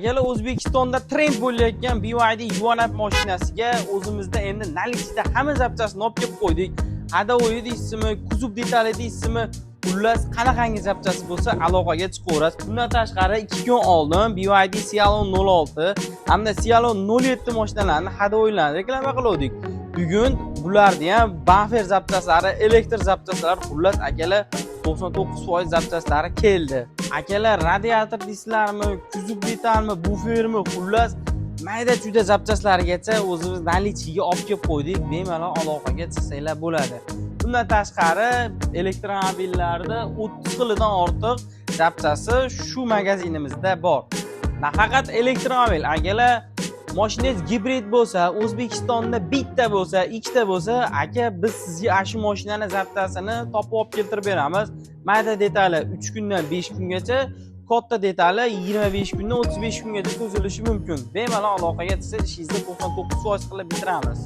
Yala O'zbekistonda trend bo'layotgan BYD Yuvanap mashinasiga o'zimizda endi nalichida hamma zapchastini olib kelib qo'ydik. Hadovoyi deysizmi, kuzov detali deysizmi, xullas qanaqangi zapchast bo'lsa aloqaga chiqaverasiz. Bundan tashqari 2 kun oldin BYD Cialon 06 hamda Cialon 07 mashinalarni hadovoylarni reklama qildik. Bugun bularni ham bumper zapchastlari, elektr zapchastlari, xullas akalar 99% zapchastlari keldi. Akalar radiator deysizlarmi, kuzov detalmi, bufermi, xullas mayda juda zapchastlarigacha o'zimiz nalichiga olib kelib qo'ydik. Bemalol aloqaga chiqsanglar bo'ladi. Bundan tashqari elektromobillarda 30 xildan ortiq zapchasi shu magazinimizda bor. Nafaqat elektromobil, akalar mashinangiz gibrid bo'lsa, O'zbekistonda bitta bo'lsa, ikkita bo'lsa, aka biz sizga shu mashinani zapchasini topib olib keltirib beramiz. Mayda detali 3 kundan 5 kungacha, katta detali 25 kundan 35 kungacha cho'zilishi mumkin. Bemalol aloqaga chiqsangiz ishingizni 99% qilib bitiramiz.